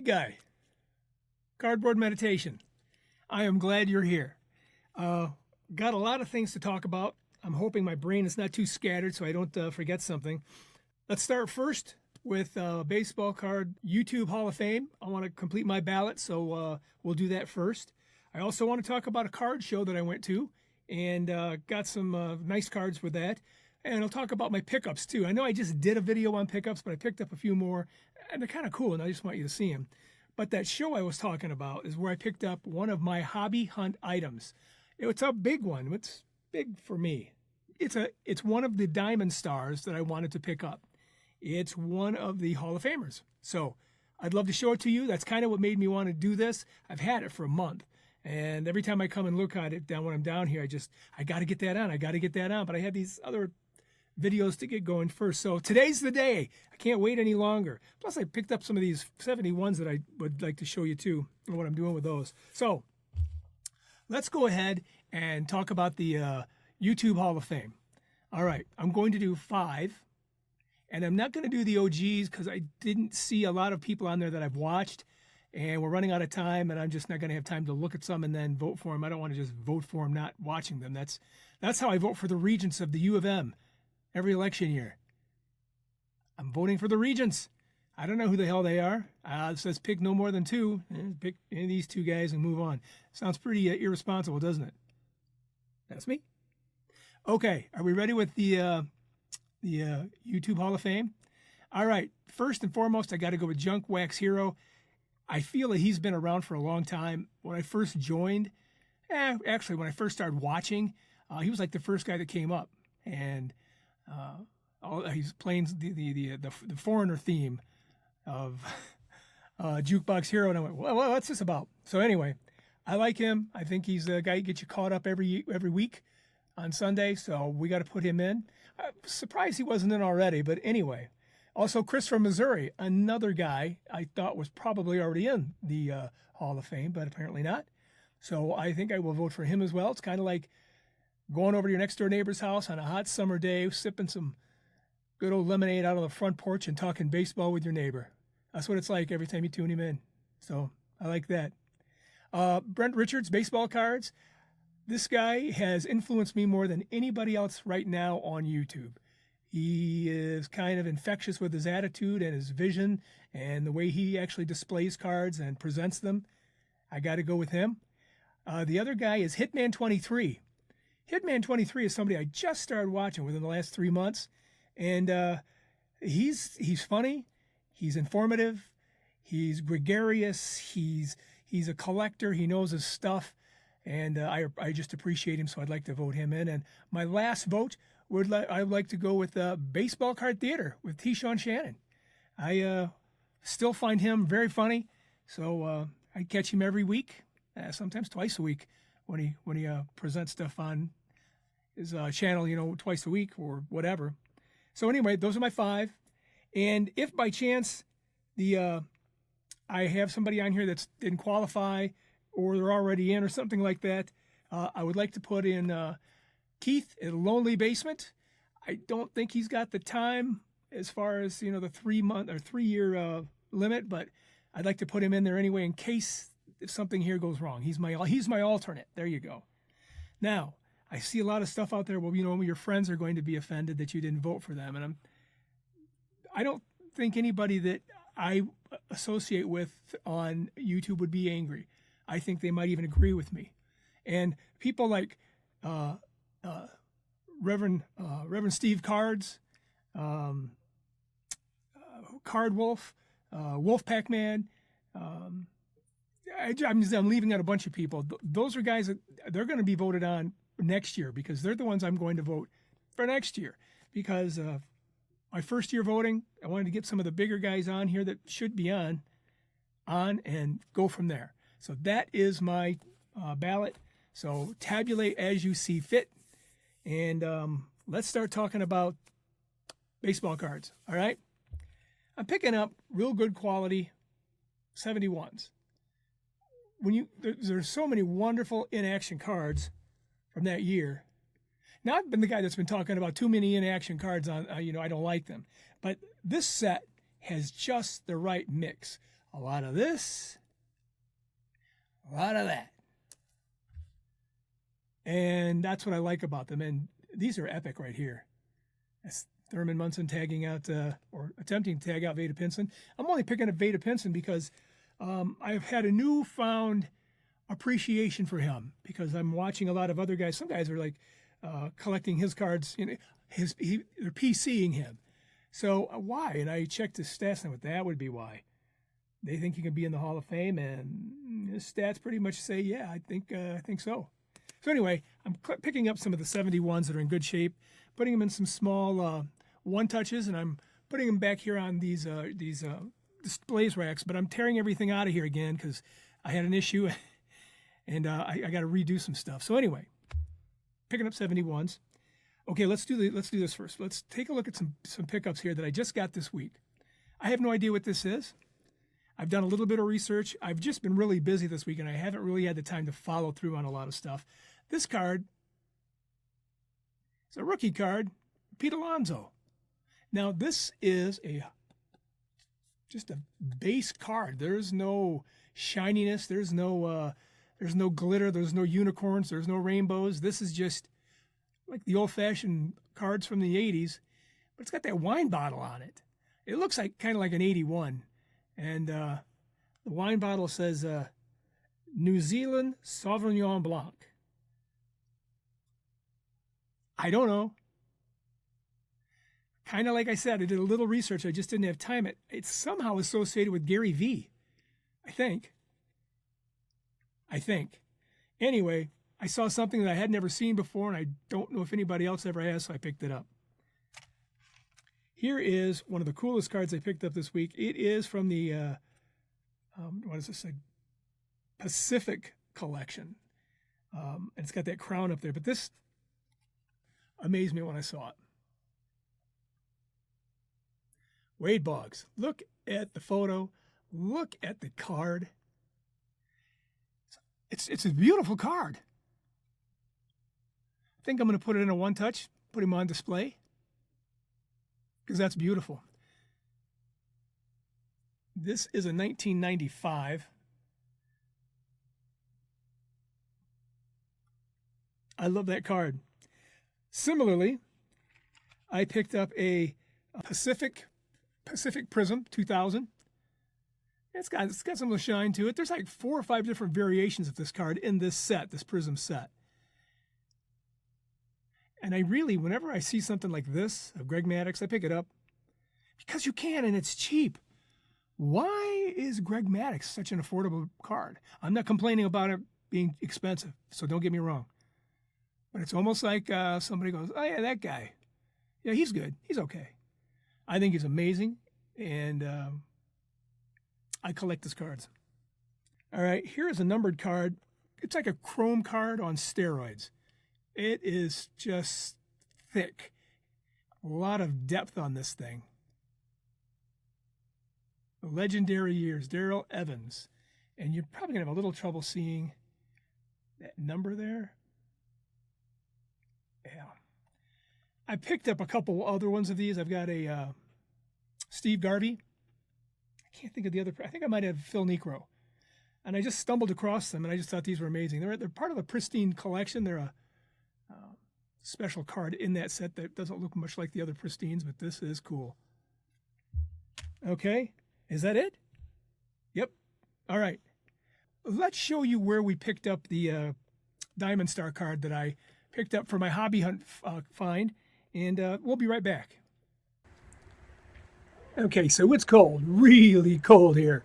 Big guy. Cardboard meditation. I am glad you're here. Got a lot of things to talk about. I'm hoping my brain is not too scattered so I don't forget something. Let's start first with baseball card YouTube Hall of Fame. I want to complete my ballot, so we'll do that first. I also want to talk about a card show that I went to and got some nice cards with that. And I'll talk about my pickups too. I know I just did a video on pickups, but I picked up a few more and they're kind of cool and I just want you to see them. But that show I was talking about is where I picked up one of my hobby hunt items. It's a big one. It's big for me. It's one of the diamond stars that I wanted to pick up. It's one of the Hall of Famers. So I'd love to show it to you. That's kind of what made me want to do this. I've had it for a month. And every time I come and look at it down when I'm down here, I got to get that on. I got to get that on. But I had these other videos to get going first. So today's the day. I can't wait any longer. Plus I picked up some of these 71s that I would like to show you too and what I'm doing with those. So let's go ahead and talk about the YouTube Hall of Fame. All right, I'm going to do 5. And I'm not going to do the OGs because I didn't see a lot of people on there that I've watched. And we're running out of time, and I'm just not going to have time to look at some and then vote for them. I don't want to just vote for them not watching them. That's how I vote for the regents of the U of M every election year. I'm voting for the regents. I don't know who the hell they are. It says pick no more than 2. Pick any of these 2 guys and move on. Sounds pretty irresponsible, doesn't it? That's me. Okay, are we ready with the YouTube Hall of Fame? All right, first and foremost, I got to go with Junk Wax Hero. I feel that he's been around for a long time. When I first joined, actually when I first started watching, he was like the first guy that came up, and he's playing the foreigner theme of Jukebox Hero, and I went, well, what's this about? So anyway, I like him. I think he's a guy who gets you caught up every week on Sunday, so we got to put him in. I'm surprised he wasn't in already, but anyway. Also, Chris from Missouri, another guy I thought was probably already in the Hall of Fame, but apparently not. So I think I will vote for him as well. It's kind of like going over to your next door neighbor's house on a hot summer day, sipping some good old lemonade out on the front porch and talking baseball with your neighbor. That's what it's like every time you tune him in. So I like that. Brent Richards, baseball cards. This guy has influenced me more than anybody else right now on YouTube. He is kind of infectious with his attitude and his vision and the way he actually displays cards and presents them. I got to go with him. The other guy is Hitman 23. Hitman 23 is somebody I just started watching within the last 3 months. And he's funny. He's informative. He's gregarious. He's a collector. He knows his stuff. And I just appreciate him, so I'd like to vote him in. And my last vote, I would like to go with Baseball Card Theater with T-Shawn Shannon. I still find him very funny, so I catch him every week, sometimes twice a week when he presents stuff on his channel, twice a week or whatever. So anyway, those are my 5. And if by chance I have somebody on here that didn't qualify or they're already in or something like that, I would like to put in Keith at Lonely Basement. I don't think he's got the time as far as, the 3-month or 3-year limit, but I'd like to put him in there anyway in case if something here goes wrong. He's my alternate. There you go. Now, I see a lot of stuff out there. Well, your friends are going to be offended that you didn't vote for them. And I don't think anybody that I associate with on YouTube would be angry. I think they might even agree with me. And people like Reverend Steve Cards, Card Wolf, Wolfpack Man. I'm leaving out a bunch of people. Those are guys that they're going to be voted on next year because they're the ones I'm going to vote for next year. Because my first year voting, I wanted to get some of the bigger guys on here that should be on and go from there. So that is my ballot. So tabulate as you see fit. And let's start talking about baseball cards. All right. I'm picking up real good quality 71s. There's so many wonderful in-action cards from that year. Now, I've been the guy that's been talking about too many in-action cards on, I don't like them. But this set has just the right mix a lot of this, a lot of that. And that's what I like about them. And these are epic right here. That's Thurman Munson tagging out, or attempting to tag out Veda Pinson. I'm only picking up Veda Pinson because I've had a newfound appreciation for him, because I'm watching a lot of other guys. Some guys are like collecting his cards, they're PCing him. So why? And I checked his stats, and that would be why. They think he can be in the Hall of Fame, and his stats pretty much say, yeah, I think so. So anyway, I'm picking up some of the 71s that are in good shape, putting them in some small one touches, and I'm putting them back here on these displays racks. But I'm tearing everything out of here again because I had an issue, and I got to redo some stuff. So anyway, picking up 71s. Okay, let's do this first. Let's take a look at some pickups here that I just got this week. I have no idea what this is. I've done a little bit of research. I've just been really busy this week, and I haven't really had the time to follow through on a lot of stuff. This card is a rookie card, Pete Alonso. Now, this is just a base card. There's no shininess. There's no glitter. There's no unicorns. There's no rainbows. This is just like the old-fashioned cards from the 80s, but it's got that wine bottle on it. It looks like kind of like an 81. And the wine bottle says New Zealand Sauvignon Blanc. I don't know. Kind of like I said, I did a little research. I just didn't have time. It's somehow associated with Gary V. I think. Anyway, I saw something that I had never seen before, and I don't know if anybody else ever has, so I picked it up. Here is one of the coolest cards I picked up this week. It is from the, what is this, a Pacific collection. And it's got that crown up there. But this amazed me when I saw it. Wade Boggs. Look at the photo. Look at the card. It's a beautiful card. I think I'm going to put it in a one-touch, put him on display, because that's beautiful. This is a 1995. I love that card. Similarly, I picked up a Pacific Prism 2000. It's got some little shine to it. There's like 4 or 5 different variations of this card in this Prism set. And I really, whenever I see something like this of Greg Maddux, I pick it up because you can, and it's cheap. Why is Greg Maddux such an affordable card? I'm not complaining about it being expensive, so don't get me wrong. But it's almost like somebody goes, oh yeah, that guy. Yeah, he's good. He's okay. I think he's amazing, and I collect his cards. All right, here is a numbered card. It's like a chrome card on steroids. It is just thick. A lot of depth on this thing. The legendary years, Darrell Evans. And you're probably going to have a little trouble seeing that number there. Yeah. I picked up a couple other ones of these. I've got a Steve Garvey. I can't think of the other. I think I might have Phil Necro. And I just stumbled across them, and I just thought these were amazing. They're part of a pristine collection. They're a special card in that set that doesn't look much like the other pristines, but this is cool. Okay, is that it? Yep. All right. Let's show you where we picked up the Diamond Star card that I picked up for my hobby hunt find, and we'll be right back. Okay, so it's cold, really cold here.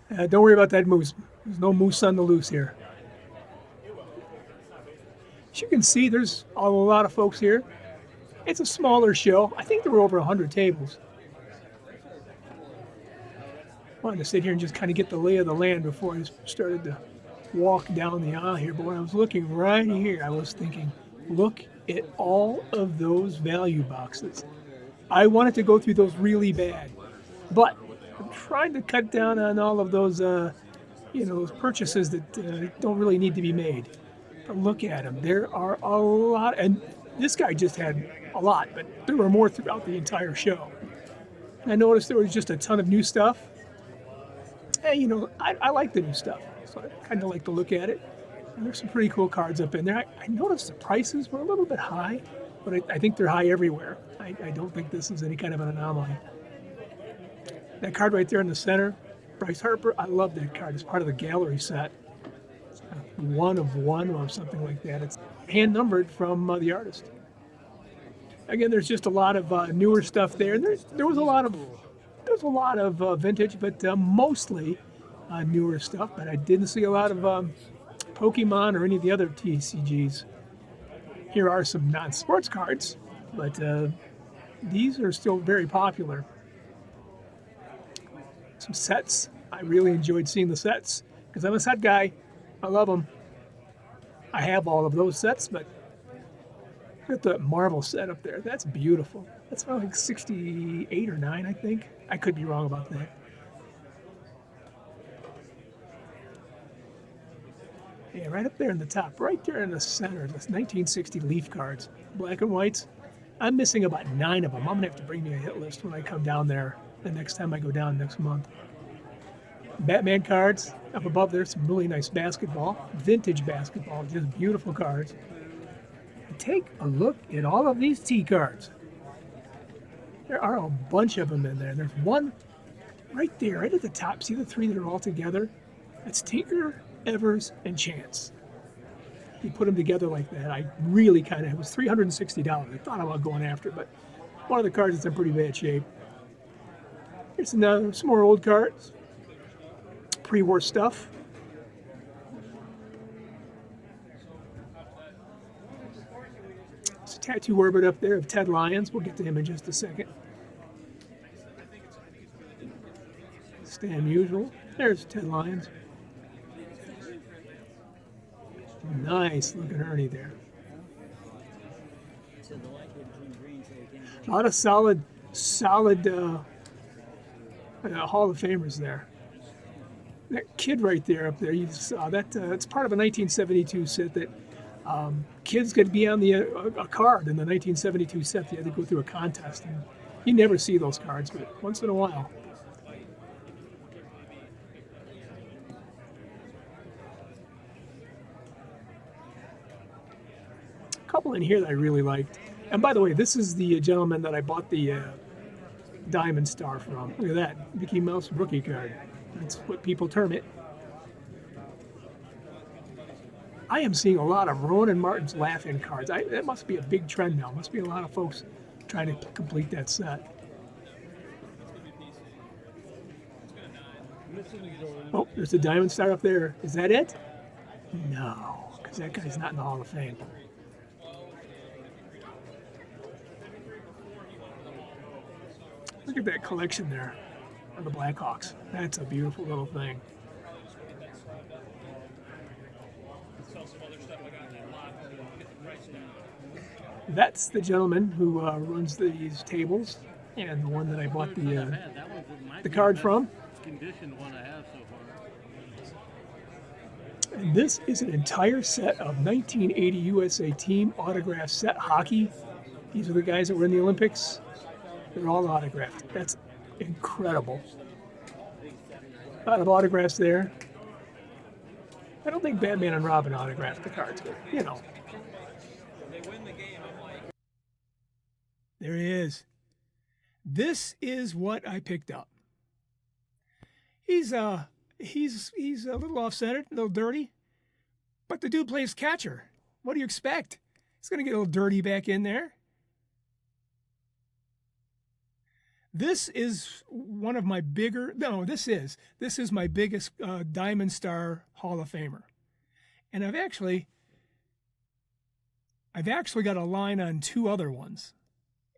Don't worry about that moose. There's no moose on the loose here. As you can see, there's a lot of folks here. It's a smaller show. I think there were over 100 tables. I wanted to sit here and just kind of get the lay of the land before I started to walk down the aisle here. But when I was looking right here, I was thinking, look at all of those value boxes. I wanted to go through those really bad, but I'm trying to cut down on all of those, those purchases that don't really need to be made. But look at them. There are a lot, and this guy just had a lot, but there were more throughout the entire show. And I noticed there was just a ton of new stuff. I like the new stuff, so I kind of like to look at it. And there's some pretty cool cards up in there. I noticed the prices were a little bit high, but I think they're high everywhere. I don't think this is any kind of an anomaly. That card right there in the center, Bryce Harper, I love that card. It's part of the gallery set. One of one or something like that. It's hand numbered from the artist. Again, there's just a lot of newer stuff there. And there was a lot of vintage, but mostly newer stuff. But I didn't see a lot of Pokemon or any of the other TCGs. Here are some non-sports cards, but these are still very popular. Some sets. I really enjoyed seeing the sets because I'm a set guy. I love them. I have all of those sets, but look at the Marvel set up there. That's beautiful. That's about like 68 or 9, I think. I could be wrong about that. Yeah, right up there in the top, right there in the center, this 1960 Leaf cards, black and whites. I'm missing about 9 of them. I'm gonna have to bring me a hit list when I come down there the next time I go down next month. Batman cards up above there, some really nice basketball, vintage basketball, just beautiful cards. And take a look at all of these T cards. There are a bunch of them in there. There's one right there, right at the top. See the 3 that are all together? That's Tinker, Evers, and Chance. You put them together like that. I really it was $360. I thought about going after it, but one of the cards is in pretty bad shape. Here's some more old cards. Pre-war stuff. There's a tattoo orbit up there of Ted Lyons. We'll get to him in just a second. Stan Musial. There's Ted Lyons. Nice looking Ernie there. A lot of solid Hall of Famers there. That kid right there up there, you saw that. It's part of a 1972 set that kids could be on a card in the 1972 set. They had to go through a contest, and you never see those cards, but once in a while. A couple in here that I really liked. And by the way, this is the gentleman that I bought the Diamond Star from. Look at that, Mickey Mouse rookie card. That's what people term it. I am seeing a lot of Rowan Martin's Laugh-In cards. That must be a big trend now. Must be a lot of folks trying to complete that set. Oh, there's a Diamond Star up there. Is that it? No, because that guy's not in the Hall of Fame. Look at that collection there of the Blackhawks. That's a beautiful little thing. That's the gentleman who runs these tables, and the one that I bought the card from. And this is an entire set of 1980 USA Team autograph set hockey. These are the guys that were in the Olympics. They're all autographed. That's incredible. A lot of autographs there. I don't think Batman and Robin autographed the cards, but you know. There he is. This is what I picked up. He's a little off-centered, a little dirty, but the dude plays catcher. What do you expect? He's going to get a little dirty back in there. This is one of my this is my biggest Diamond Star Hall of Famer. And I've actually got a line on 2 other ones.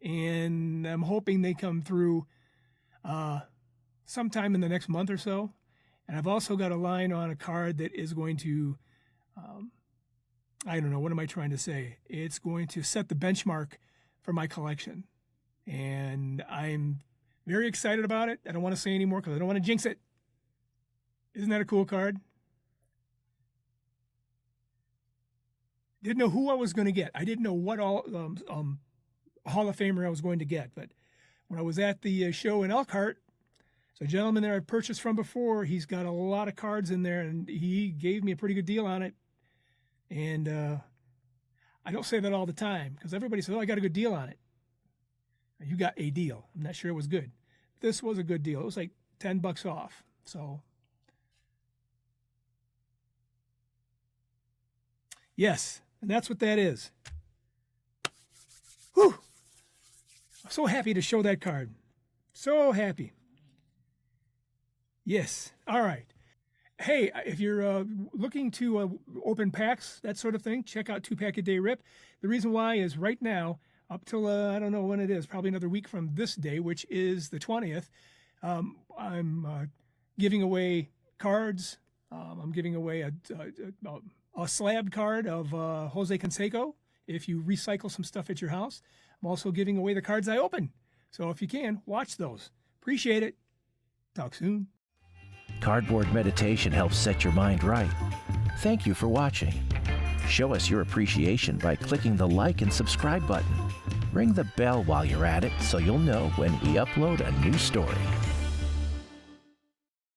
And I'm hoping they come through sometime in the next month or so. And I've also got a line on a card that is going to, I don't know, what am I trying to say? It's going to set the benchmark for my collection. And I'm very excited about it. I don't want to say any more because I don't want to jinx it. Isn't that a cool card? Didn't know who I was going to get. I didn't know what all Hall of Famer I was going to get. But when I was at the show in Elkhart, So a gentleman there I purchased from before, he's got a lot of cards in there, and he gave me a pretty good deal on it. And I don't say that all the time because everybody says, oh, I got a good deal on it. You got a deal. I'm not sure it was good. This was a good deal. It was like $10 off. So, yes, and that's what that is. Whew! I'm so happy to show that card. So happy. Yes. All right. Hey, if you're looking to open packs, that sort of thing, check out 2-Pack-A-Day Rip. The reason why is right now, up till, I don't know when it is, probably another week from this day, which is the 20th, I'm giving away cards. I'm giving away a slab card of Jose Canseco if you recycle some stuff at your house. I'm also giving away the cards I open. So if you can, watch those. Appreciate it. Talk soon. Cardboard meditation helps set your mind right. Thank you for watching. Show us your appreciation by clicking the like and subscribe button. Ring the bell while you're at it so you'll know when we upload a new story.